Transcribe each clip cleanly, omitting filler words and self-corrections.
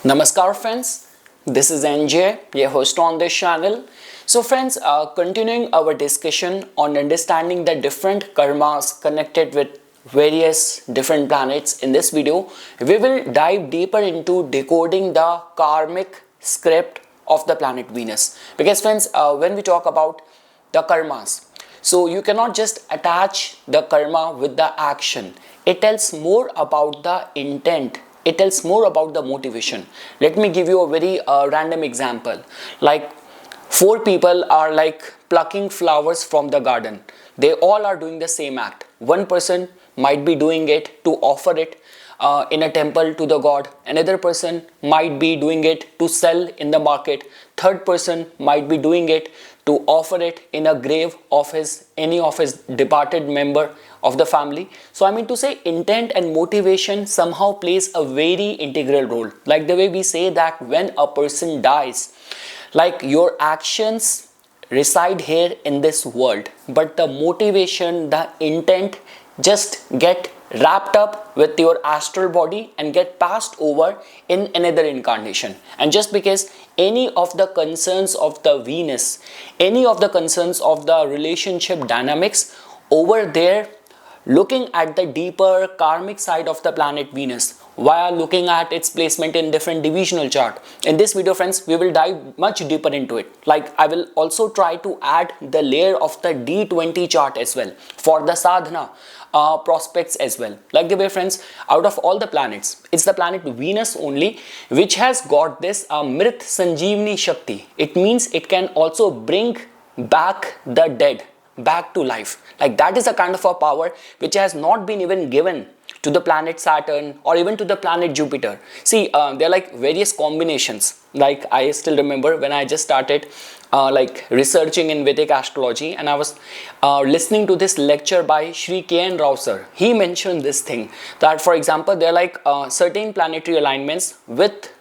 Namaskar friends, this is NJ, your host on this channel. So friends, continuing our discussion on understanding the different karmas connected with various different planets, in this video we will dive deeper into decoding the karmic script of the planet Venus. Because friends, when we talk about the karmas, so you cannot just attach the karma with the action. It tells more about the intent. It tells more about the motivation. Let me give you a very random example. Like four people are like plucking flowers from the garden. They all are doing the same act. One person might be doing it to offer it in a temple to the god. Another person might be doing it to sell in the market. Third person might be doing it to offer it in a grave of any of his departed member of the family. So I mean to say, intent and motivation somehow plays a very integral role. Like the way we say that when a person dies, like your actions reside here in this world, but the motivation, the intent just get wrapped up with your astral body and get passed over in another incarnation. And just because any of the concerns of the Venus, any of the concerns of the relationship dynamics over there, looking at the deeper karmic side of the planet Venus while looking at its placement in different divisional chart. In this video friends, we will dive much deeper into it. Like I will also try to add the layer of the D20 chart as well for the sadhana prospects as well. Like the way friends, out of all the planets, it's the planet Venus only which has got this Mṛta-Sañjīvanī Shakti. It means it can also bring back the dead back to life. Like that is a kind of a power which has not been even given to the planet Saturn or even to the planet Jupiter. See, there are like various combinations. Like I still remember when I just started like researching in Vedic astrology, and I was listening to this lecture by Shri K.N. Rao sir. He mentioned this thing that, for example, there are like certain planetary alignments with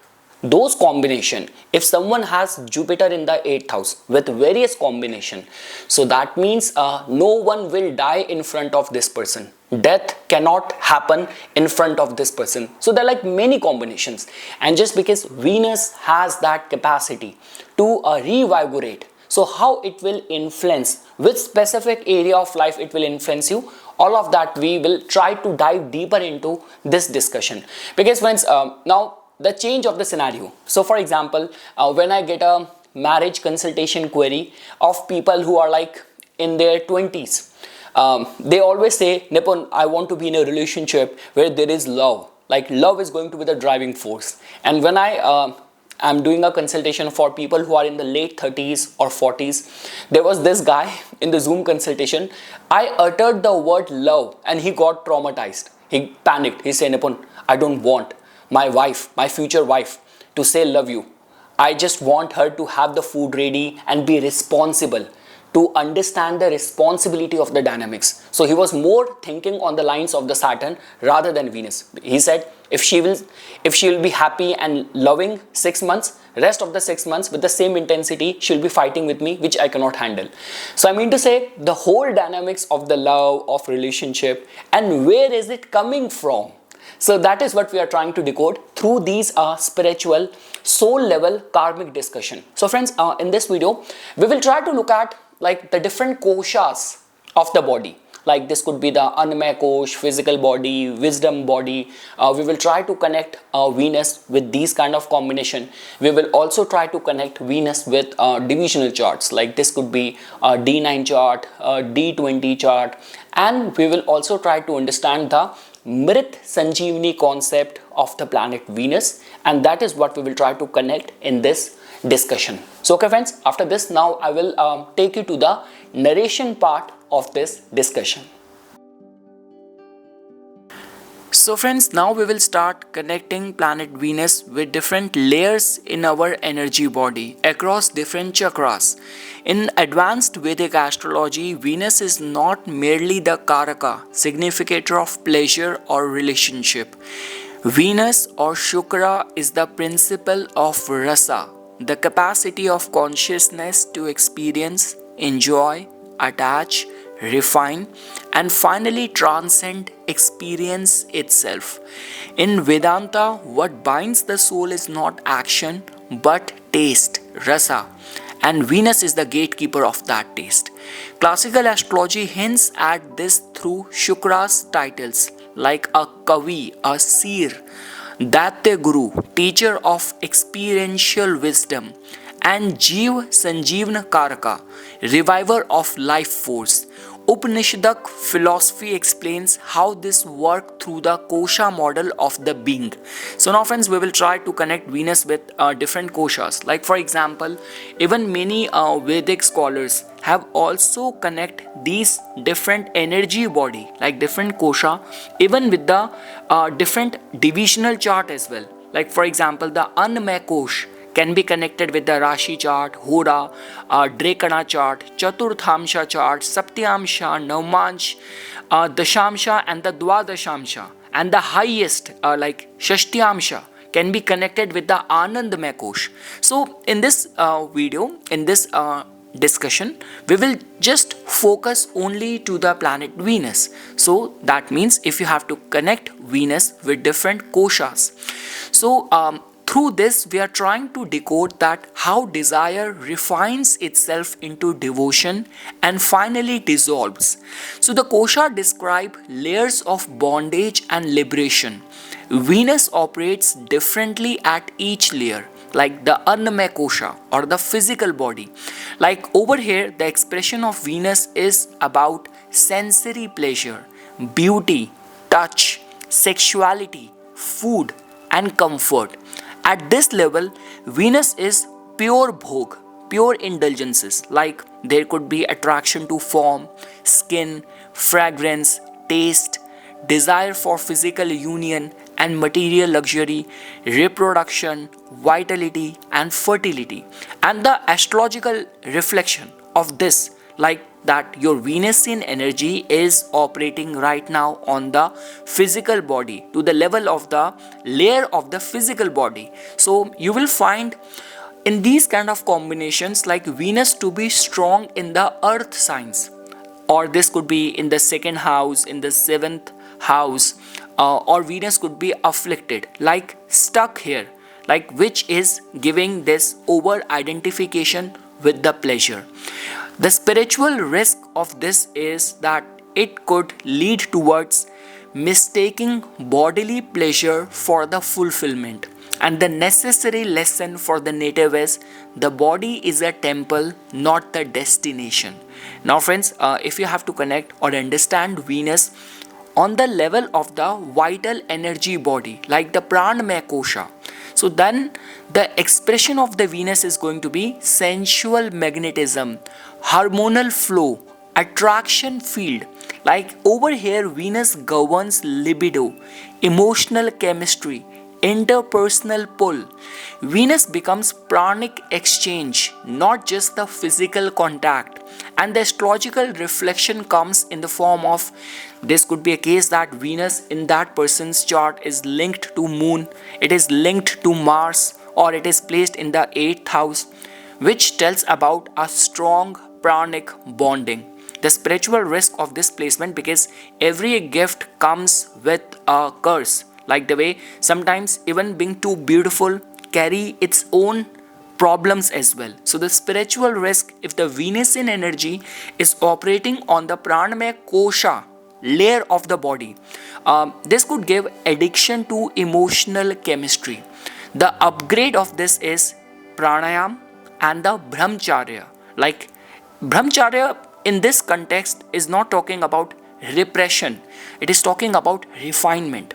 those combination. If someone has Jupiter in the 8th house with various combination, so that means no one will die in front of this person. Death cannot happen in front of this person. So there are like many combinations, and just because Venus has that capacity to revigorate, so how it will influence, which specific area of life it will influence you, all of that we will try to dive deeper into this discussion. Because friends, now the change of the scenario. So for example, when I get a marriage consultation query of people who are like in their 20s, they always say, Nipun, I want to be in a relationship where there is love. Like love is going to be the driving force. And when I am doing a consultation for people who are in the late 30s or 40s, there was this guy in the Zoom consultation. I uttered the word love and he got traumatized. He panicked. He said, Nipun, I don't want my wife, my future wife, to say love you. I just want her to have the food ready and be responsible, to understand the responsibility of the dynamics. So he was more thinking on the lines of the Saturn rather than Venus. He said if she will be happy and loving 6 months, rest of the 6 months with the same intensity she'll be fighting with me, which I cannot handle. So I mean to say, the whole dynamics of the love, of relationship, and where is it coming from? So that is what we are trying to decode through these spiritual soul level karmic discussion. So friends, in this video we will try to look at like the different koshas of the body. Like this could be the Annamaya kosh, physical body, wisdom body. We will try to connect Venus with these kind of combination. We will also try to connect Venus with divisional charts. Like this could be a D9 chart, a D20 chart, and we will also try to understand the Mṛta-Sañjīvanī concept of the planet Venus, and that is what we will try to connect in this discussion. So okay friends, after this now I will take you to the narration part of this discussion. So friends, now we will start connecting planet Venus with different layers in our energy body across different chakras. In advanced Vedic astrology, Venus is not merely the Karaka, significator of pleasure or relationship. Venus or Shukra is the principle of rasa, the capacity of consciousness to experience, enjoy, attach, refine, and finally transcend experience itself. In Vedanta, what binds the soul is not action but taste, rasa, and Venus is the gatekeeper of that taste. Classical astrology hints at this through Shukra's titles like a Kavi, a Seer, Datya Guru, teacher of experiential wisdom, and Jiva-Sanjīvana Karaka, reviver of life force. Upanishadic philosophy explains how this works through the kosha model of the being. So now friends, we will try to connect Venus with different koshas. Like for example, even many Vedic scholars have also connect these different energy body like different kosha even with the different divisional chart as well. Like for example, the Annamaya Kosh can be connected with the Rashi chart, Hora, Drekana chart, Chaturthamsha chart, Saptyamsha, Navmansh, Dashamsha and the Dwadashamsha. And the highest like Shashtyamsha can be connected with the Anandamaya Kosh. So in this video, in this discussion, we will just focus only to the planet Venus. So that means if you have to connect Venus with different koshas. So through this, we are trying to decode that how desire refines itself into devotion and finally dissolves. So the kosha describe layers of bondage and liberation. Venus operates differently at each layer, like the Annamaya Kosha or the physical body. Like over here, the expression of Venus is about sensory pleasure, beauty, touch, sexuality, food, and comfort. At this level, Venus is pure bhog, pure indulgences, like there could be attraction to form, skin, fragrance, taste, desire for physical union and material luxury, reproduction, vitality, and fertility. And the astrological reflection of this, like that your Venusian energy is operating right now on the physical body to the level of the layer of the physical body. So you will find in these kind of combinations like Venus to be strong in the earth signs, or this could be in the second house, in the seventh house, or Venus could be afflicted, like stuck here, like which is giving this over identification with the pleasure. The spiritual risk of this is that it could lead towards mistaking bodily pleasure for the fulfillment. And the necessary lesson for the native is the body is a temple, not the destination. Now friends, if you have to connect or understand Venus on the level of the vital energy body, like the Pranamaya Kosha, so then the expression of the Venus is going to be sensual magnetism, hormonal flow, attraction field. Like over here, Venus governs libido, emotional chemistry, interpersonal pull. Venus becomes pranic exchange, not just the physical contact. And the astrological reflection comes in the form of, this could be a case that Venus in that person's chart is linked to Moon, it is linked to Mars, or it is placed in the 8th house, which tells about a strong pranic bonding. The spiritual risk of this placement, because every gift comes with a curse, like the way sometimes even being too beautiful carry its own problems as well. So the spiritual risk, if the Venusian energy is operating on the Pranamaya Kosha layer of the body, this could give addiction to emotional chemistry. The upgrade of this is pranayam and the brahmacharya. Like brahmacharya in this context is not talking about repression, it is talking about refinement.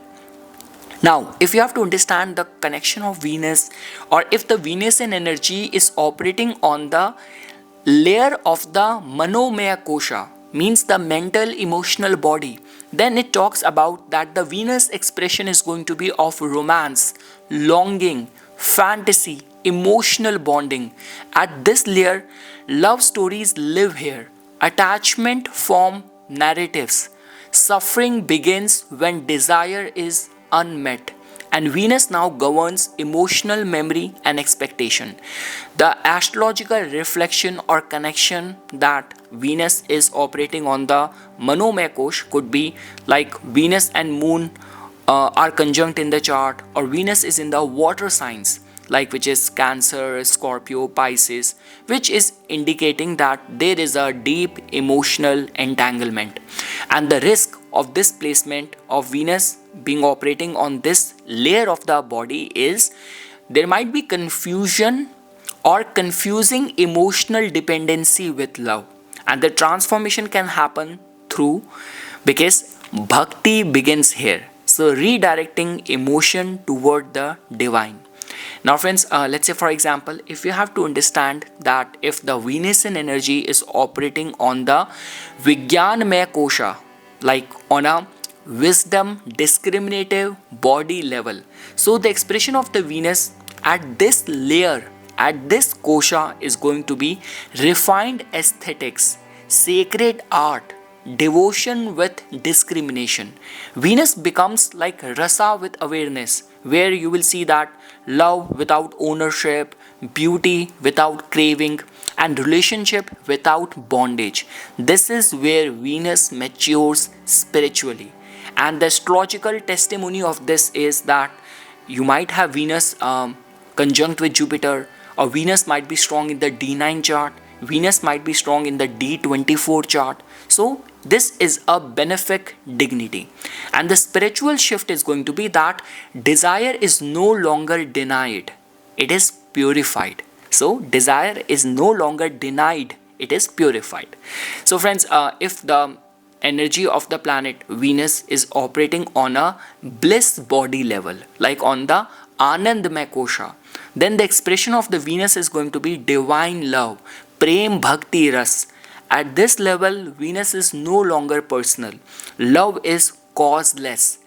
Now, if you have to understand the connection of Venus, or if the Venusian energy is operating on the layer of the Manomaya Kosha, means the mental emotional body, then it talks about that the Venus expression is going to be of romance, longing, fantasy, emotional bonding. At this layer, love stories live here, attachment form narratives, suffering begins when desire is unmet, And Venus now governs emotional memory and expectation. The astrological reflection or connection that Venus is operating on the Manomaya Kosh could be like Venus and Moon are conjunct in the chart, or Venus is in the water signs like which is Cancer, Scorpio, Pisces, which is indicating that there is a deep emotional entanglement. And the risk of this placement of Venus being operating on this layer of the body is there might be confusion or confusing emotional dependency with love. And the transformation can happen through, because bhakti begins here. So redirecting emotion toward the divine. Now friends, let's say for example, if you have to understand that if the Venusian energy is operating on the Vijnanamaya Kosha, like on a wisdom discriminative body level, so the expression of the Venus at this layer, at this kosha, is going to be refined aesthetics, sacred art, devotion with discrimination. Venus becomes like rasa with awareness, where you will see that love without ownership, beauty without craving, and relationship without bondage. This is where Venus matures spiritually. And the astrological testimony of this is that you might have Venus conjunct with Jupiter, or Venus might be strong in the D9 chart, Venus might be strong in the D24 chart. So this is a benefic dignity. And the spiritual shift is going to be that desire is no longer denied, it is purified. So desire is no longer denied, it is purified. So friends, if the energy of the planet Venus is operating on a bliss body level, like on the Anandamaya Kosha, then the expression of the Venus is going to be divine love, Prem Bhakti Ras. At this level, Venus is no longer personal. Love is causeless,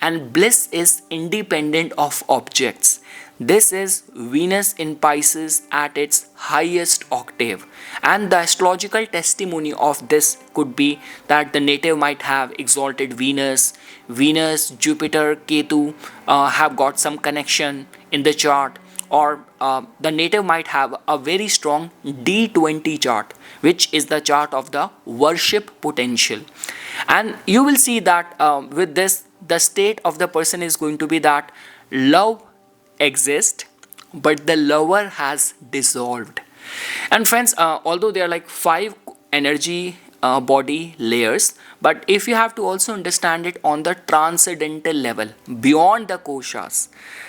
and bliss is independent of objects. This is Venus in Pisces at its highest octave. And the astrological testimony of this could be that the native might have exalted Venus, Jupiter, Ketu have got some connection in the chart, or the native might have a very strong D20 chart, which is the chart of the worship potential. And you will see that with this, the state of the person is going to be that love exists, but the lover has dissolved. And friends, although there are like 5 energy body layers, but if you have to also understand it on the transcendental level, beyond the koshas,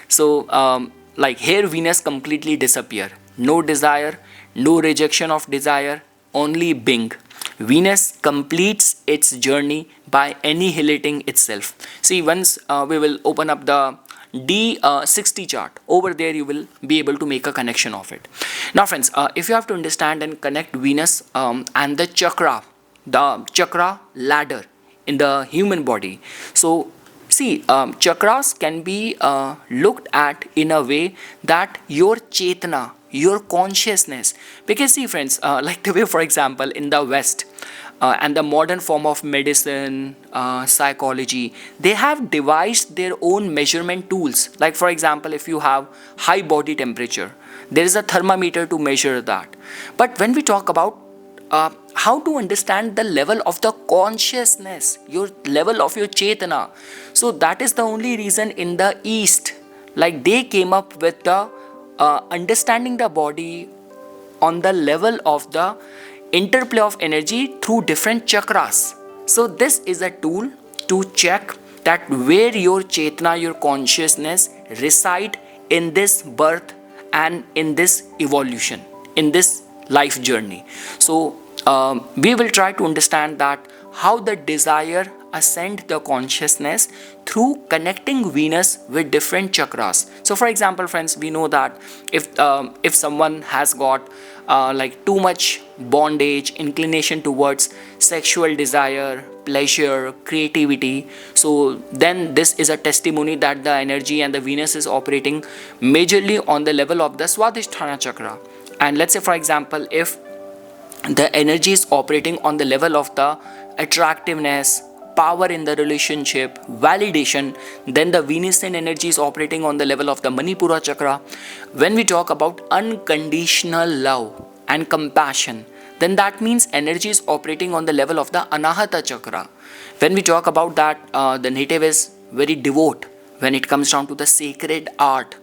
so like here Venus completely disappear, no desire, no rejection of desire, only being. Venus completes its journey by annihilating itself. See, once we will open up the D60 chart, over there you will be able to make a connection of it. Now friends, if you have to understand and connect Venus and the chakra ladder in the human body, so see, chakras can be looked at in a way that your chetana, your consciousness, because see friends, like the way for example in the West and the modern form of medicine, psychology, they have devised their own measurement tools. Like for example, if you have high body temperature, there is a thermometer to measure that. But when we talk about how to understand the level of the consciousness, your level of your chetana, so that is the only reason in the East, like they came up with the understanding the body on the level of the interplay of energy through different chakras. So this is a tool to check that where your chetana, your consciousness reside in this birth and in this evolution, in this life journey. So we will try to understand that how the desire ascend the consciousness through connecting Venus with different chakras. So for example friends, we know that if someone has got like too much bondage, inclination towards sexual desire, pleasure, creativity, so then this is a testimony that the energy and the Venus is operating majorly on the level of the Swadhisthana chakra. And let's say for example, if the energy is operating on the level of the attractiveness, power in the relationship, validation. Then the Venusian energy is operating on the level of the Manipura chakra. When we talk about unconditional love and compassion, then that means energy is operating on the level of the Anahata chakra. When we talk about that, the native is very devout when it comes down to the sacred art,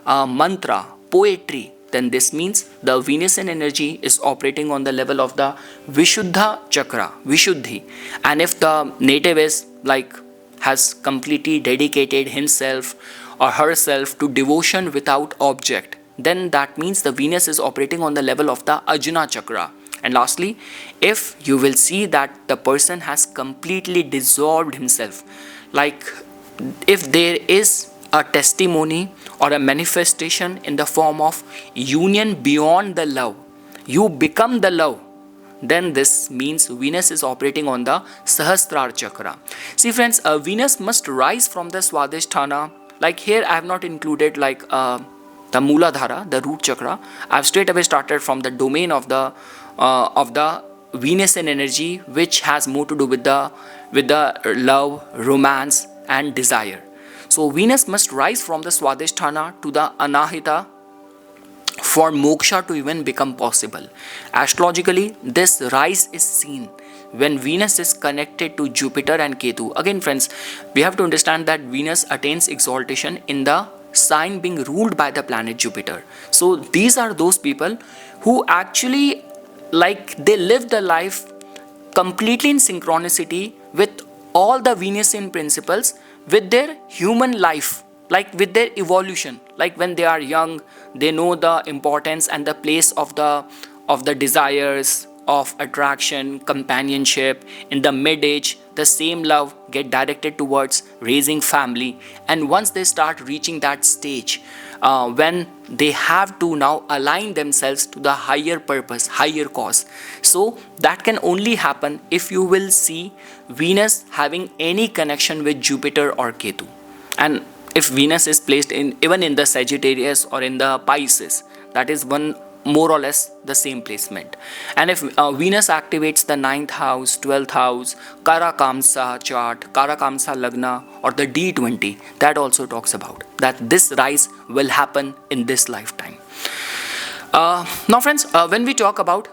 mantra, poetry, then this means the Venusian energy is operating on the level of the Vishuddha chakra, Vishuddhi. And if the native is like has completely dedicated himself or herself to devotion without object, then that means the Venus is operating on the level of the Ajna chakra. And lastly, if you will see that the person has completely dissolved himself, like if there is a testimony or a manifestation in the form of union beyond the love, you become the love, then this means Venus is operating on the Sahasrara chakra. See friends, Venus must rise from the Swadhisthana. Like here I have not included like the Mooladhara, the root chakra. I have straight away started from the domain of the Venusian energy, which has more to do with the love, romance and desire. So Venus must rise from the Swadhisthana to the Anahita for moksha to even become possible. Astrologically, this rise is seen when Venus is connected to Jupiter and Ketu. Again friends, we have to understand that Venus attains exaltation in the sign being ruled by the planet Jupiter. So these are those people who actually like they live the life completely in synchronicity with all the Venusian principles, with their human life, like with their evolution. Like when they are young, they know the importance and the place of the desires of attraction, companionship. In the mid-age, the same love get directed towards raising family. And once they start reaching that stage, when they have to now align themselves to the higher purpose, higher cause. So that can only happen if you will see Venus having any connection with Jupiter or Ketu. And if Venus is placed in even in the Sagittarius or in the Pisces, that is one more or less the same placement. And if Venus activates the 9th house, 12th house, Karakamsa chart, Karakamsa Lagna or the D20, that also talks about that this rise will happen in this lifetime. Now friends, when we talk about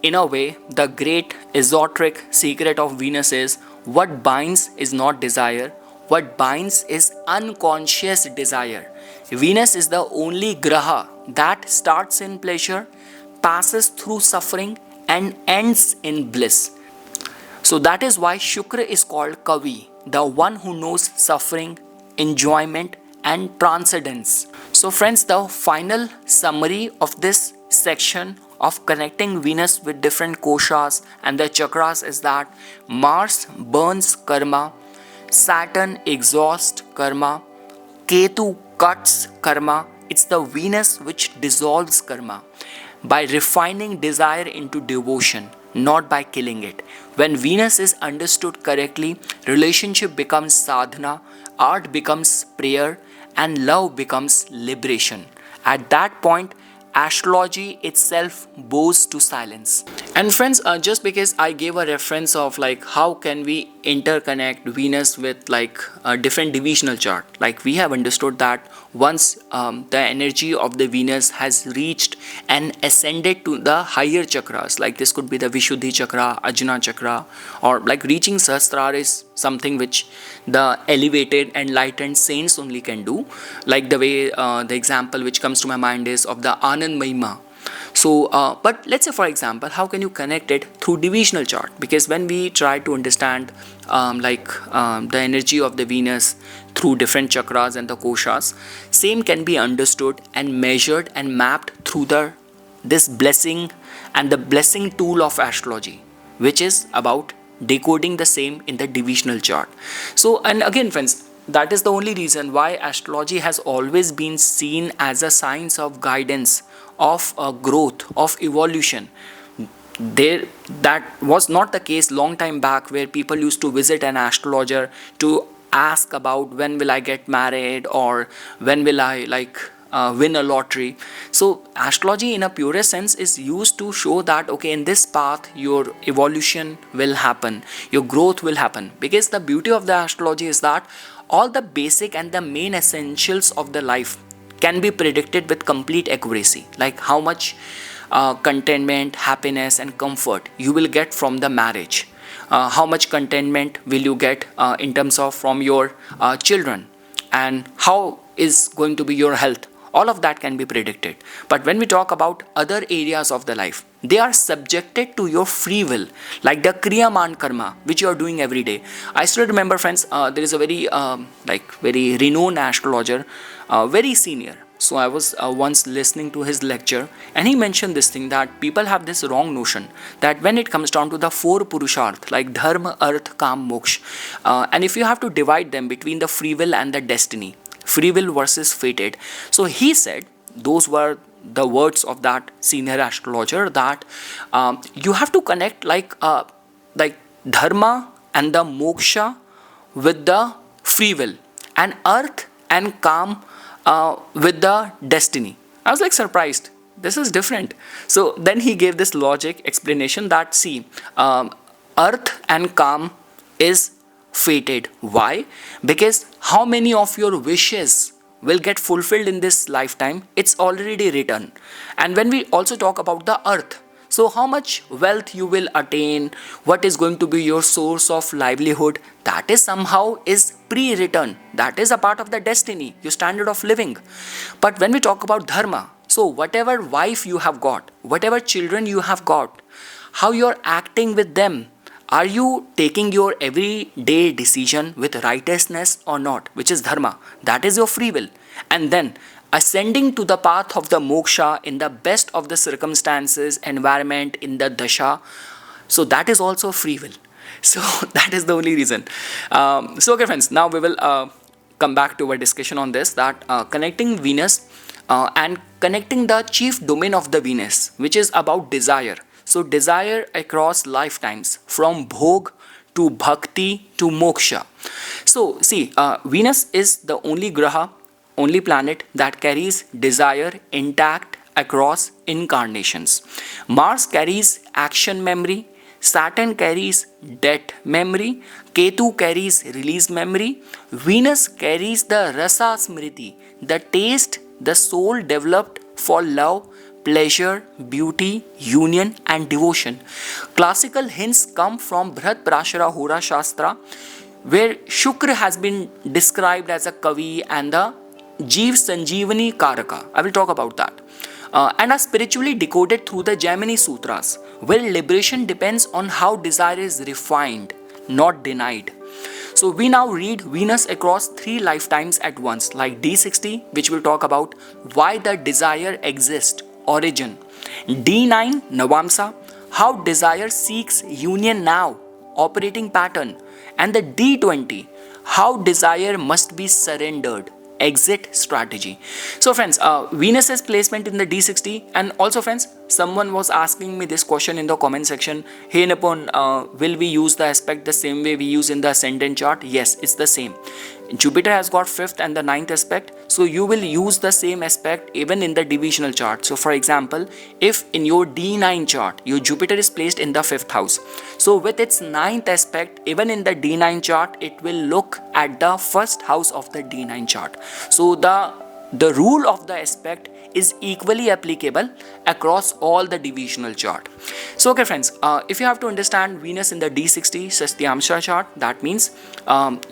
in a way, the great esoteric secret of Venus is what binds is not desire, what binds is unconscious desire. Venus is the only graha that starts in pleasure, passes through suffering and ends in bliss. So that is why Shukra is called Kavi, the one who knows suffering, enjoyment and transcendence. So friends, the final summary of this section of connecting Venus with different koshas and the chakras is that Mars burns karma, Saturn exhausts karma, Ketu cuts karma. It's the Venus which dissolves karma by refining desire into devotion, not by killing it. When Venus is understood correctly, relationship becomes sadhana, art becomes prayer, and love becomes liberation. At that point, astrology itself bows to silence. And friends, just because I gave a reference of like how can we interconnect Venus with like a different divisional chart, like we have understood that once the energy of the Venus has reached and ascended to the higher chakras, like this could be the Vishuddhi chakra, Ajna chakra, or like reaching Sahasrara is something which the elevated enlightened saints only can do, like the way the example which comes to my mind is of the Anand Mahima. So but let's say for example, how can you connect it through divisional chart? Because when we try to understand the energy of the Venus through different chakras and the koshas, same can be understood and measured and mapped through this blessing and the blessing tool of astrology, which is about decoding the same in the divisional chart. So, and again friends, that is the only reason why astrology has always been seen as a science of guidance, of growth, of evolution. That was not the case long time back, where people used to visit an astrologer to ask about when will I get married or when will I win a lottery. So astrology in a purest sense is used to show that, okay, in this path your evolution will happen, your growth will happen. Because the beauty of the astrology is that all the basic and the main essentials of the life can be predicted with complete accuracy, like how much contentment, happiness and comfort you will get from the marriage, how much contentment will you get in terms of from your children, and how is going to be your health. All of that can be predicted. But when we talk about other areas of the life, they are subjected to your free will, like the kriyaman karma which you are doing every day. I still remember, friends, there is a very very renowned astrologer, very senior. So I was once listening to his lecture, and he mentioned this thing, that people have this wrong notion that when it comes down to the four purusharth, like dharma, arth, kam, moksha, and if you have to divide them between the free will and the destiny, free will versus fated. So he said, those were the words of that senior astrologer, that you have to connect like dharma and the moksha with the free will, and arth and kam with the destiny. I was like surprised, this is different. So then he gave this logic explanation that, see, arth and kam is fated. Why? Because how many of your wishes will get fulfilled in this lifetime, it's already written. And when we also talk about the earth, so how much wealth you will attain, what is going to be your source of livelihood, that is somehow is pre-written. That is a part of the destiny, your standard of living. But when we talk about dharma, so whatever wife you have got, whatever children you have got, how you're acting with them, are you taking your everyday decision with righteousness or not, which is dharma, that is your free will. And then ascending to the path of the moksha in the best of the circumstances, environment, in the dasha, so that is also free will. So that is the only reason. So okay friends, now we will come back to our discussion on this, that connecting Venus and connecting the chief domain of the Venus, which is about desire. So desire across lifetimes, from bhog to bhakti to moksha. So see, Venus is the only graha, only planet that carries desire intact across incarnations. Mars carries action memory, Saturn carries death memory, Ketu carries release memory, Venus carries the rasa smriti, the taste the soul developed for love, pleasure, beauty, union and devotion. Classical hints come from Brihat Prashara Hora Shastra, where Shukra has been described as a Kavi and the Jiv-Sanjīvanī Karaka. I will talk about that. And are spiritually decoded through the Jaimini Sutras, where liberation depends on how desire is refined, not denied. So we now read Venus across 3 lifetimes at once, like D60, which will talk about why the desire exists, origin. D9, Navamsa, how desire seeks union now, operating pattern. And the D20, how desire must be surrendered, exit strategy. So friends, Venus's placement in the D60, and also friends, someone was asking me this question in the comment section, hey Nipun, will we use the aspect the same way we use in the ascendant chart? Yes, it's the same. Jupiter has got 5th and the 9th aspect, so you will use the same aspect even in the divisional chart. So for example, if in your D9 chart, your Jupiter is placed in the 5th house, so with its 9th aspect, even in the D9 chart, it will look at the 1st house of the D9 chart. So the rule of the aspect is equally applicable across all the divisional chart. So okay friends, if you have to understand Venus in the D60 Sastyamsha chart, that means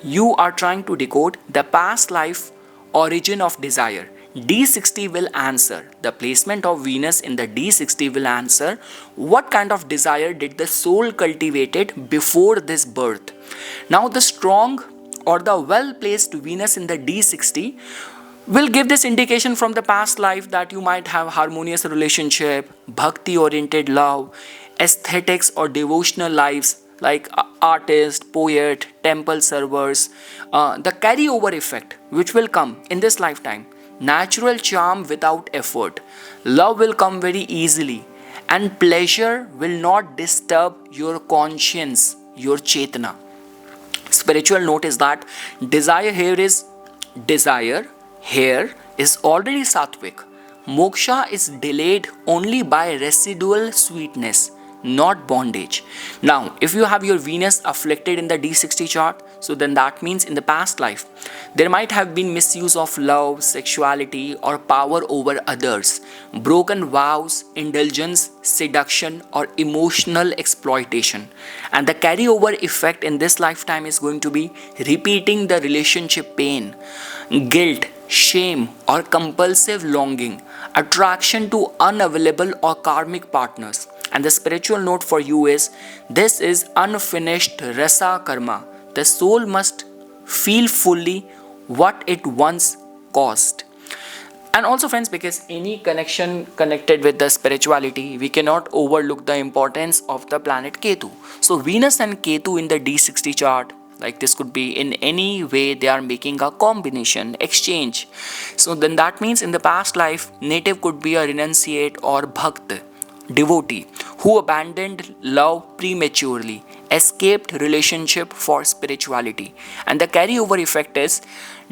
you are trying to decode the past life origin of desire. D60 will answer, the placement of Venus in the D60 will answer what kind of desire did the soul cultivated before this birth. Now the strong or the well placed Venus in the D60 will give this indication from the past life that you might have harmonious relationship, bhakti oriented love, aesthetics or devotional lives like artist, poet, temple servers, the carryover effect which will come in this lifetime, natural charm without effort, love will come very easily, and pleasure will not disturb your conscience, your chetana. Spiritual note is that desire here is desire, here is already sattvic. Moksha is delayed only by residual sweetness, not bondage. Now, if you have your Venus afflicted in the D60 chart, so then that means in the past life, there might have been misuse of love, sexuality, or power over others, broken vows, indulgence, seduction, or emotional exploitation. And the carryover effect in this lifetime is going to be repeating the relationship pain, guilt, shame, or compulsive longing, attraction to unavailable or karmic partners. And the spiritual note for you is, this is unfinished rasa karma. The soul must feel fully what it once caused. And also friends, because any connection connected with the spirituality, we cannot overlook the importance of the planet Ketu. So Venus and Ketu in the D60 chart, like this could be in any way they are making a combination, exchange. So then that means in the past life, native could be a renunciate or bhakt, devotee, who abandoned love prematurely, escaped relationship for spirituality. And the carryover effect is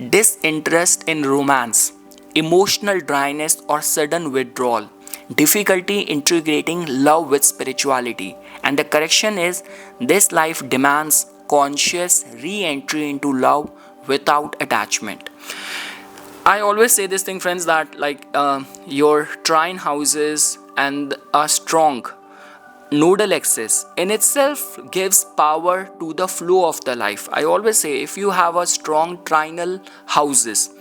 disinterest in romance, emotional dryness or sudden withdrawal, difficulty integrating love with spirituality. And the correction is, this life demands conscious re-entry into love without attachment. I always say this thing, friends, that like your trine houses and a strong nodal axis in itself gives power to the flow of the life. I always say, if you have a strong trinal houses,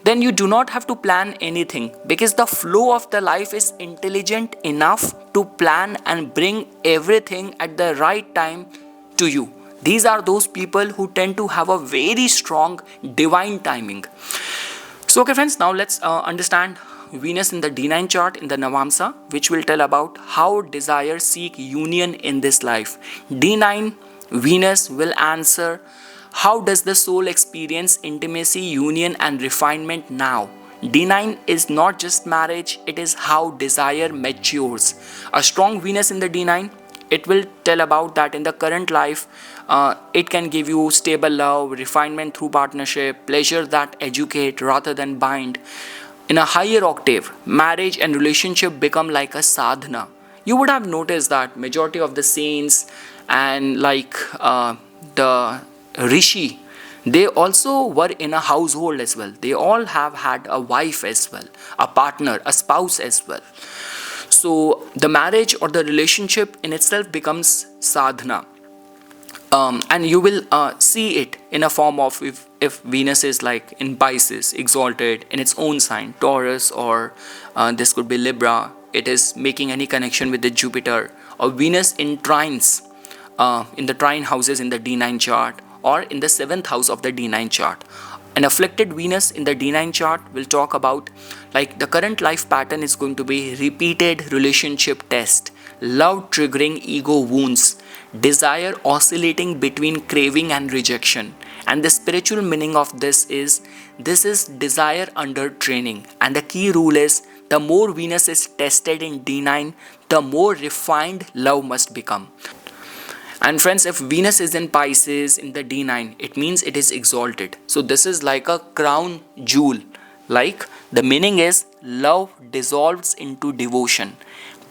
then you do not have to plan anything, because the flow of the life is intelligent enough to plan and bring everything at the right time to you. These are those people who tend to have a very strong divine timing. So okay friends, now let's understand Venus in the D9 chart in the Navamsa, which will tell about how desire seek union in this life. D9 Venus will answer, how does the soul experience intimacy, union and refinement now? D9 is not just marriage, it is how desire matures. A strong Venus in the D9, it will tell about that in the current life, it can give you stable love, refinement through partnership, pleasure that educate rather than bind. In a higher octave, marriage and relationship become like a sadhana. You would have noticed that majority of the saints and like the rishi, they also were in a household as well. They all have had a wife as well, a partner, a spouse as well. So the marriage or the relationship in itself becomes sadhana. And you will see it in a form of, if Venus is like in Pisces, exalted in its own sign, Taurus, or this could be Libra, it is making any connection with the Jupiter, or Venus in trines, in the trine houses in the D9 chart, or in the 7th house of the D9 chart. An afflicted Venus in the D9 chart will talk about like the current life pattern is going to be repeated relationship test, love triggering ego wounds, desire oscillating between craving and rejection. And the spiritual meaning of this is desire under training. And the key rule is, the more Venus is tested in D9, the more refined love must become. And friends, if Venus is in Pisces in the D9, it means it is exalted. So this is like a crown jewel. Like the meaning is, love dissolves into devotion.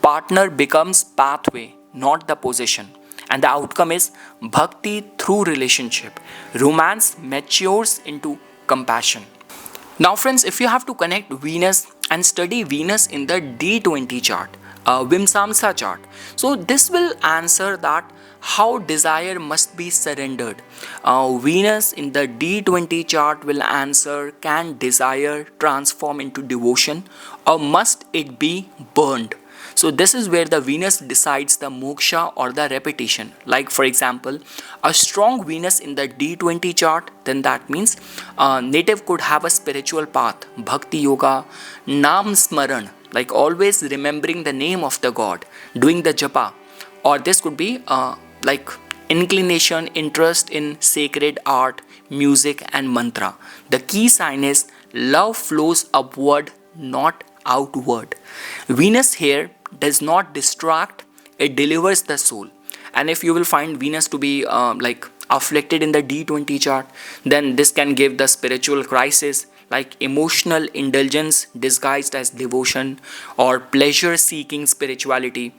Partner becomes pathway, not the possession. And the outcome is bhakti through relationship. Romance matures into compassion. Now friends, if you have to connect Venus and study Venus in the D20 chart, Vimsamsa chart, so this will answer that how desire must be surrendered. Venus in the D20 chart will answer, can desire transform into devotion or must it be burned? So this is where the Venus decides the moksha or the repetition. Like for example, a strong Venus in the D20 chart, then that means native could have a spiritual path, bhakti yoga, nam smaran, like always remembering the name of the god, doing the japa. Or this could be like inclination, interest in sacred art, music and mantra. The key sign is love flows upward, not outward. Venus here does not distract, it delivers the soul. And if you will find Venus to be like afflicted in the D20 chart, then this can give the spiritual crisis like emotional indulgence disguised as devotion, or pleasure seeking spirituality,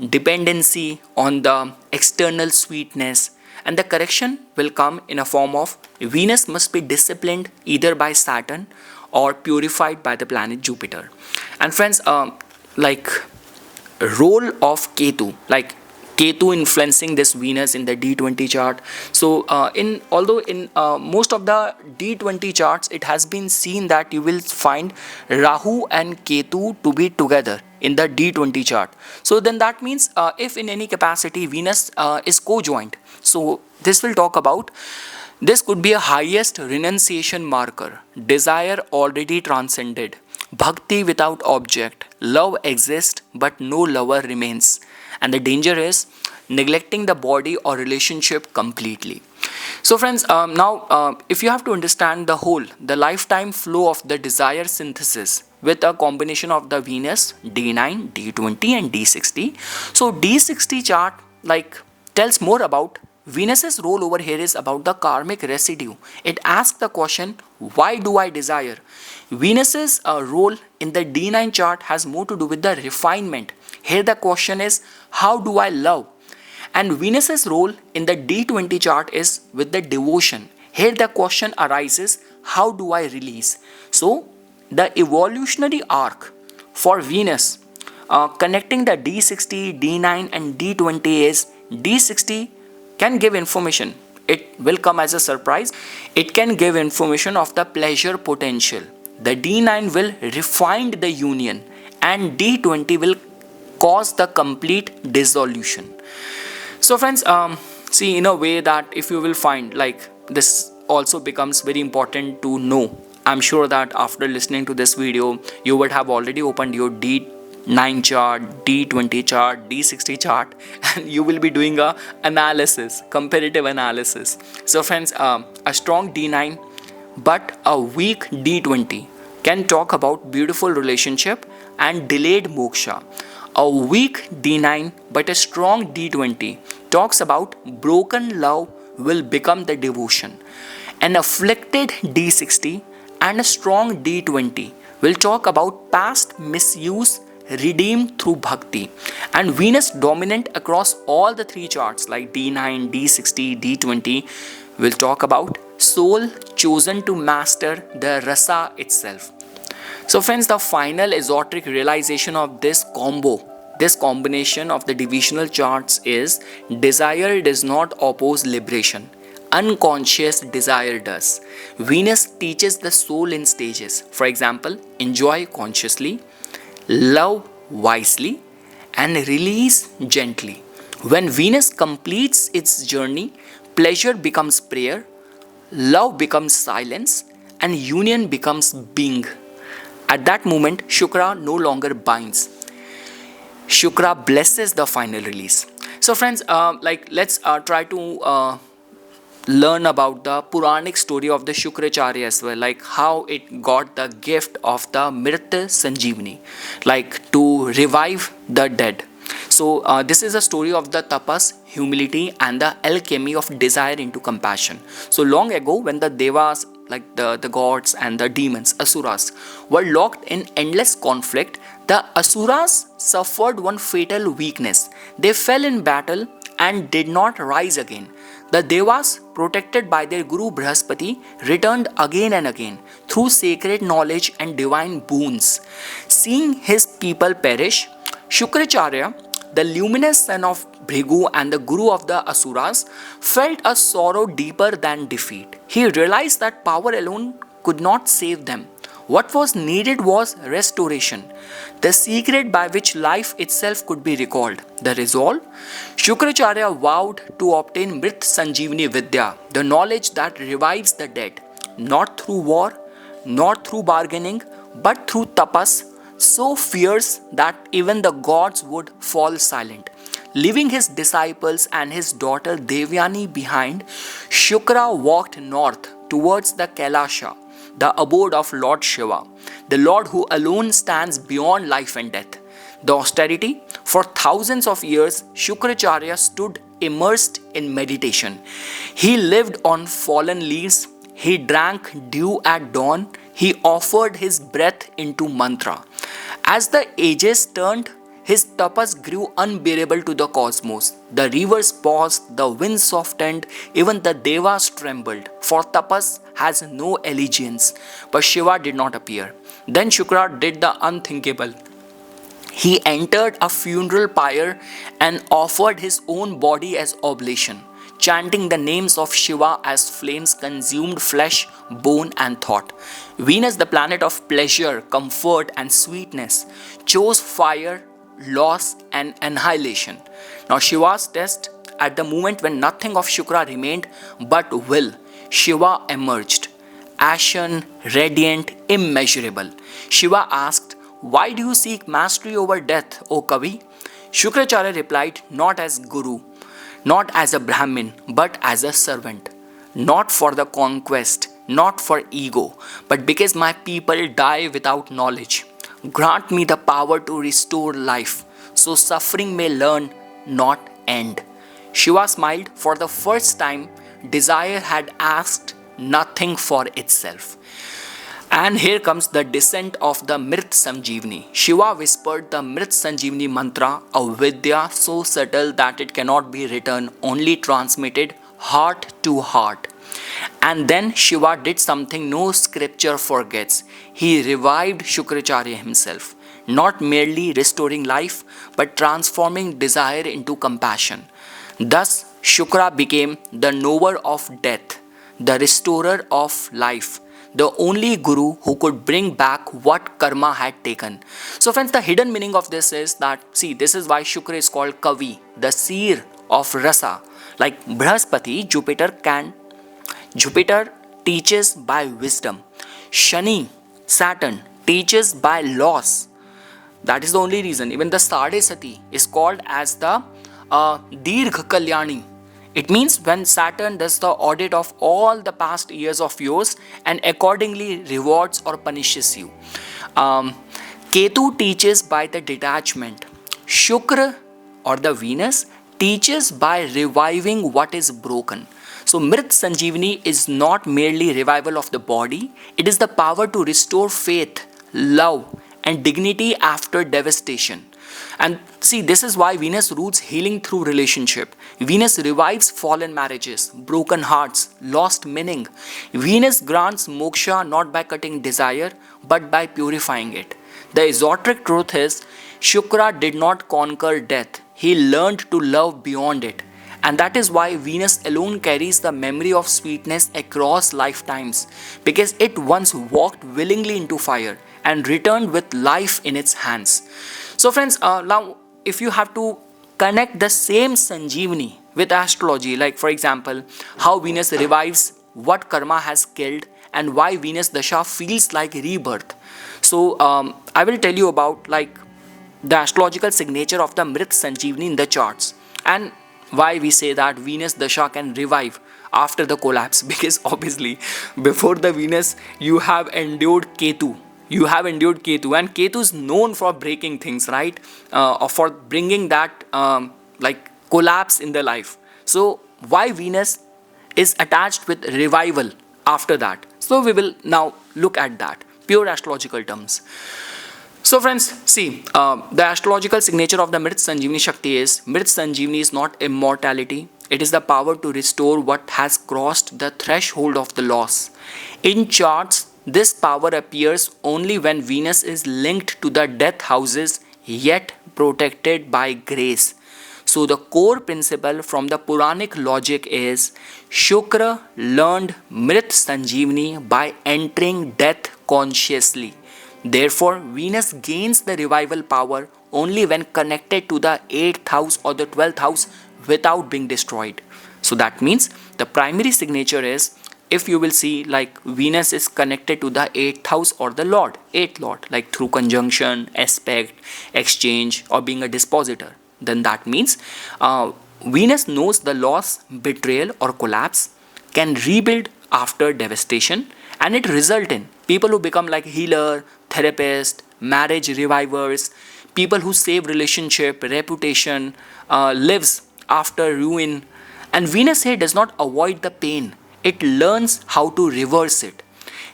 dependency on the external sweetness. And the correction will come in a form of Venus must be disciplined either by Saturn or purified by the planet Jupiter. And friends, like role of Ketu, like Ketu influencing this Venus in the D20 chart. So although in most of the D20 charts, it has been seen that you will find Rahu and Ketu to be together in the D20 chart. So then that means if in any capacity Venus is co-joint, so this will talk about this could be a highest renunciation marker, desire already transcended, bhakti without object, love exists but no lover remains. And the danger is neglecting the body or relationship completely. So friends, now if you have to understand the lifetime flow of the desire synthesis with a combination of the Venus, D9, D20 and D60. So D60 chart like tells more about Venus's role over here is about the karmic residue. It asks the question, why do I desire? Venus's role in the D9 chart has more to do with the refinement. Here the question is, how do I love? And Venus's role in the D20 chart is with the devotion. Here the question arises, how do I release? So the evolutionary arc for Venus connecting the D60, D9 and D20 is D60 can give information. It will come as a surprise. It can give information of the pleasure potential. The D9 will refine the union and D20 will cause the complete dissolution. So friends, see in a way that if you will find like this also becomes very important to know. I'm sure that after listening to this video, you would have already opened your D9 chart, D20 chart, D60 chart, and you will be doing a analysis, comparative analysis. So friends, a strong D9 but a weak D20 can talk about beautiful relationship and delayed moksha. A weak D9 but a strong D20 talks about broken love will become the devotion. An afflicted D60 and a strong D20 will talk about past misuse redeemed through bhakti. And Venus dominant across all the three charts like D9, D60, D20 will talk about soul chosen to master the rasa itself. So friends, the final esoteric realization of this combination of the divisional charts is desire does not oppose liberation. Unconscious desire does. Venus teaches the soul in stages. For example, enjoy consciously, love wisely, and release gently. When Venus completes its journey, pleasure becomes prayer, love becomes silence, and union becomes being. At that moment, Shukra no longer binds. Shukra blesses the final release. So friends, let's try to learn about the Paurāṇic story of the Shukracharya as well, like how it got the gift of the Mṛta-Sañjīvanī, like to revive the dead. So this is a story of the tapas, humility and the alchemy of desire into compassion. So long ago when the devas, like the gods and the demons, asuras, were locked in endless conflict, the asuras suffered one fatal weakness. They fell in battle and did not rise again. The devas, protected by their Guru Brihaspati, returned again and again through sacred knowledge and divine boons. Seeing his people perish, Shukracharya, the luminous son of Bhrigu and the Guru of the Asuras, felt a sorrow deeper than defeat. He realized that power alone could not save them. What was needed was restoration, the secret by which life itself could be recalled. The resolve? Shukracharya vowed to obtain Mṛta-Sañjīvanī Vidyā, the knowledge that revives the dead, not through war, not through bargaining, but through tapas, so fierce that even the gods would fall silent. Leaving his disciples and his daughter Devyani behind, Shukra walked north towards the Kailasha, the abode of Lord Śiva, the Lord who alone stands beyond life and death. The austerity, for thousands of years, Shukracharya stood immersed in meditation. He lived on fallen leaves. He drank dew at dawn. He offered his breath into mantra. As the ages turned, his tapas grew unbearable to the cosmos. The rivers paused, the winds softened, even the devas trembled. For tapas has no allegiance. But Shiva did not appear. Then Shukra did the unthinkable. He entered a funeral pyre and offered his own body as oblation, chanting the names of Shiva as flames consumed flesh, bone and thought. Venus, the planet of pleasure, comfort and sweetness, chose fire, loss and annihilation. Now Shiva's test, at the moment when nothing of Shukra remained but will, Shiva emerged, ashen, radiant, immeasurable. Shiva asked, "Why do you seek mastery over death, O Kavi?" Shukracharya replied, "Not as Guru, not as a Brahmin, but as a servant. Not for the conquest, not for ego, but because my people die without knowledge. Grant me the power to restore life, so suffering may learn, not end." Shiva smiled. For the first time, desire had asked nothing for itself. And here comes the descent of the Mṛta-Sañjīvanī. Shiva whispered the Mṛta-Sañjīvanī mantra, a Vidya so subtle that it cannot be written, only transmitted heart to heart. And then Shiva did something no scripture forgets. He revived Shukracharya himself, not merely restoring life, but transforming desire into compassion. Thus, Shukra became the knower of death, the restorer of life, the only guru who could bring back what karma had taken. So friends, the hidden meaning of this is that, see, this is why Shukra is called Kavi, the seer of rasa. Like Brahaspati, Jupiter teaches by wisdom. Shani, Saturn, teaches by loss. That is the only reason. Even the Sadesati is called as the Dirgha Kalyani. It means when Saturn does the audit of all the past years of yours and accordingly rewards or punishes you. Ketu teaches by the detachment. Shukra or the Venus teaches by reviving what is broken. So Mṛta-Sañjīvanī is not merely revival of the body, it is the power to restore faith, love and dignity after devastation. And see, this is why Venus roots healing through relationship. Venus revives fallen marriages, broken hearts, lost meaning. Venus grants moksha not by cutting desire, but by purifying it. The esoteric truth is, Shukra did not conquer death. He learned to love beyond it. And that is why Venus alone carries the memory of sweetness across lifetimes, because it once walked willingly into fire and returned with life in its hands. So friends, now if you have to connect the same Sanjeevani with astrology, like for example, how Venus revives what karma has killed and why Venus daśā feels like rebirth. So I will tell you about like the astrological signature of the Mṛta-Sañjīvanī in the charts, and why we say that Venus daśā can revive after the collapse, because obviously before the Venus you have endured Ketu. And Ketu is known for breaking things, right? Or for bringing that like collapse in the life. So why Venus is attached with revival after that? So we will now look at that, pure astrological terms. So friends, see, the astrological signature of the Mṛta-Sañjīvanī Shakti is, Mṛta-Sañjīvanī is not immortality. It is the power to restore what has crossed the threshold of the loss. In charts, this power appears only when Venus is linked to the death houses yet protected by grace. So the core principle from the Paurāṇic logic is, Shukra learned Mṛta-Sañjīvanī by entering death consciously. Therefore, Venus gains the revival power only when connected to the 8th house or the 12th house without being destroyed. So that means the primary signature is, if you will see, like Venus is connected to the 8th house or the Lord, 8th Lord, like through conjunction, aspect, exchange or being a dispositor, then that means Venus knows the loss, betrayal or collapse, can rebuild after devastation, and it result in people who become like healer, therapist, marriage revivers, people who save relationship, reputation, lives after ruin. And Venus here does not avoid the pain, it learns how to reverse it.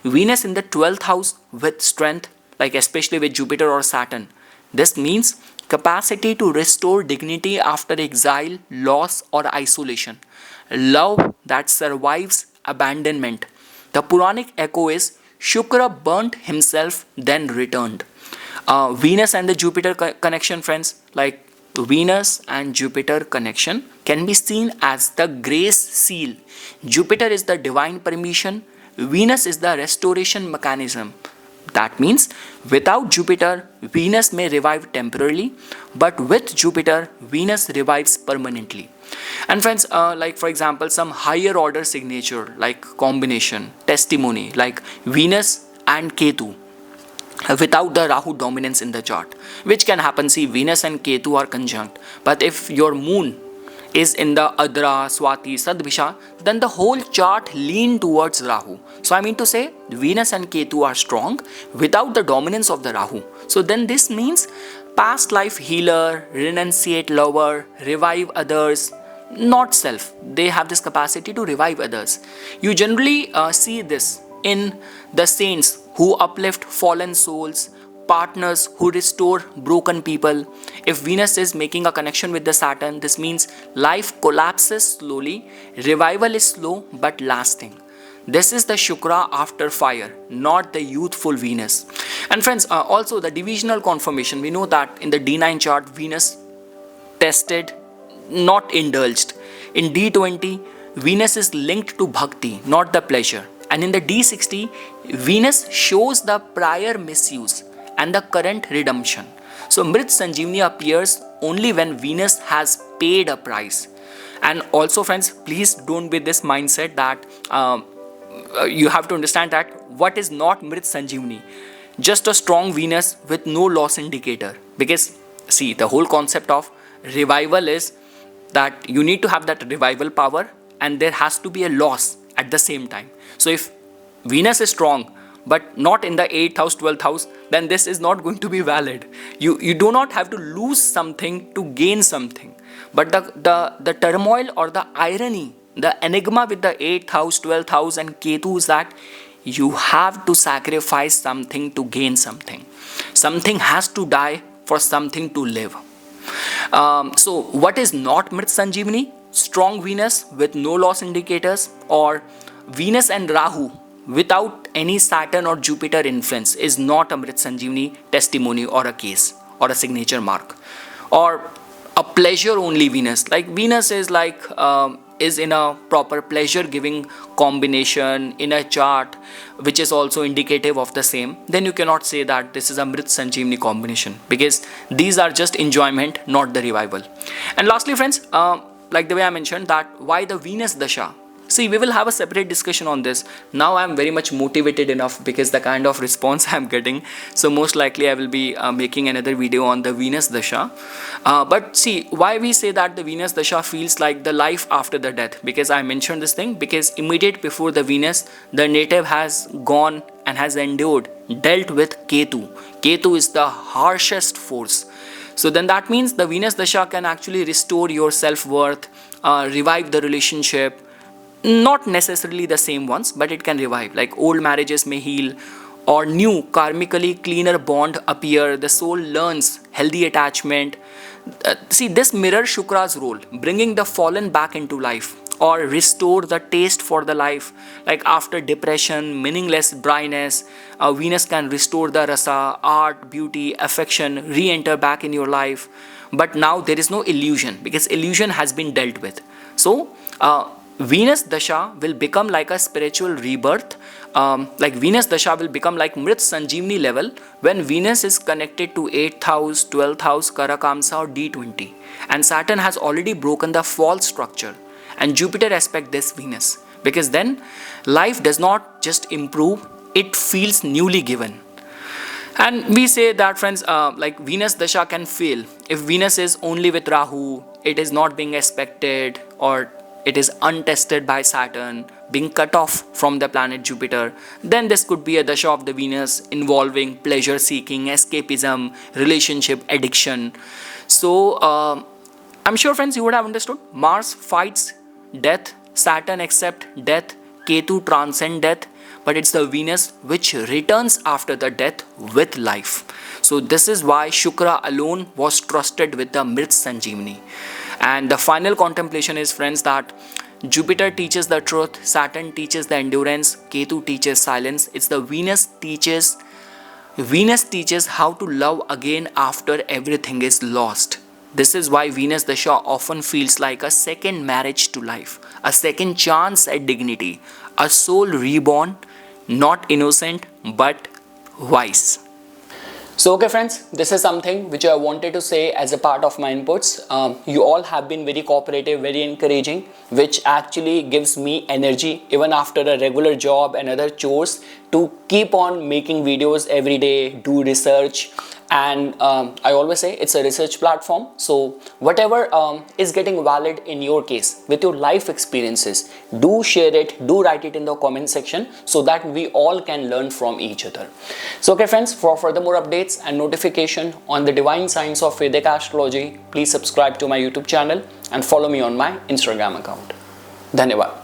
Venus in the 12th house with strength, like especially with Jupiter or Saturn. This means capacity to restore dignity after exile, loss or isolation. Love that survives abandonment. The Purāṇic echo is Śukra burnt himself, then returned. Venus and the Jupiter connection, friends, like Venus and Jupiter connection can be seen as the grace seal. Jupiter is the divine permission, Venus is the restoration mechanism. That means without Jupiter, Venus may revive temporarily, but with Jupiter, Venus revives permanently. And friends, like for example, some higher order signature like combination, testimony like Venus and Ketu without the Rahu dominance in the chart, which can happen. See, Venus and Ketu are conjunct, but if your moon is in the Adra, Swati, Sadvisha, then the whole chart lean towards Rahu. So I mean to say, Venus and Ketu are strong without the dominance of the Rahu. So then this means past life healer, renunciate lover, revive others, not self. They have this capacity to revive others. You generally see this in the saints who uplift fallen souls, partners who restore broken people. If Venus is making a connection with the Saturn, this means life collapses slowly, revival is slow but lasting. This is the Shukra after fire, not the youthful Venus. And friends, also the divisional conformation, we know that in the D9 chart, Venus tested, not indulged. In D20, Venus is linked to bhakti, not the pleasure. And in the D60, Venus shows the prior misuse and the current redemption. So Mṛta-Sañjīvanī appears only when Venus has paid a price. And also friends, please don't be this mindset that you have to understand that what is not Mṛta-Sañjīvanī? Just a strong Venus with no loss indicator. Because see, the whole concept of revival is that you need to have that revival power and there has to be a loss at the same time. So if Venus is strong but not in the 8th house, 12th house, then this is not going to be valid. You do not have to lose something to gain something. But the turmoil or the irony, the enigma with the 8th house, 12th house and Ketu is that you have to sacrifice something to gain something. Something has to die for something to live. So what is not Mṛta-Sañjīvanī? Strong Venus with no loss indicators, or Venus and Rahu without any Saturn or Jupiter influence is not a Mṛta-Sañjīvanī testimony or a case or a signature mark. Or a pleasure only Venus, like Venus is like is in a proper pleasure giving combination in a chart which is also indicative of the same, then you cannot say that this is a Mṛta-Sañjīvanī combination, because these are just enjoyment, not the revival. And lastly friends, like the way I mentioned that why the Venus daśā. See, we will have a separate discussion on this. Now I am very much motivated enough because the kind of response I am getting. So most likely I will be making another video on the Venus daśā. But see, why we say that the Venus daśā feels like the life after the death? Because I mentioned this thing, because immediate before the Venus, the native has gone and has endured, dealt with Ketu. Ketu is the harshest force. So then that means the Venus daśā can actually restore your self-worth, revive the relationship. Not necessarily the same ones, but it can revive. Like old marriages may heal, or new karmically cleaner bond appear. The soul learns healthy attachment. See, this mirrors Shukra's role, bringing the fallen back into life, or restore the taste for the life. Like after depression, meaningless dryness, Venus can restore the rasa, art, beauty, affection, re-enter back in your life. But now there is no illusion, because illusion has been dealt with. So Venus daśā will become like a spiritual rebirth. Like Venus daśā will become like Mṛta-Sañjīvanī level when Venus is connected to 8th house, 12th house, Karakamsa or D20. And Saturn has already broken the false structure. And Jupiter aspect this Venus. Because then life does not just improve, it feels newly given. And we say that friends, like Venus daśā can fail. If Venus is only with Rahu, it is not being expected, or it is untested by Saturn, being cut off from the planet Jupiter, then this could be a daśā of the Venus involving pleasure seeking, escapism, relationship addiction. So I'm sure friends you would have understood. Mars fights death, Saturn accepts death, Ketu transcends death, but it's the Venus which returns after the death with life. So this is why Shukra alone was trusted with the Mṛta-Sañjīvanī. And the final contemplation is, friends, that Jupiter teaches the truth, Saturn teaches the endurance, Ketu teaches silence. It's the Venus teaches how to love again after everything is lost. This is why Venus daśā often feels like a second marriage to life, a second chance at dignity, a soul reborn, not innocent but wise. So okay friends, this is something which I wanted to say as a part of my inputs. You all have been very cooperative, very encouraging, which actually gives me energy even after a regular job and other chores to keep on making videos every day, do research. And I always say it's a research platform, so whatever is getting valid in your case with your life experiences, do share it, do write it in the comment section so that we all can learn from each other. So okay friends, for further more updates and notification on the divine science of Vedic astrology, please subscribe to my YouTube channel and follow me on my Instagram account. Dhanyavad.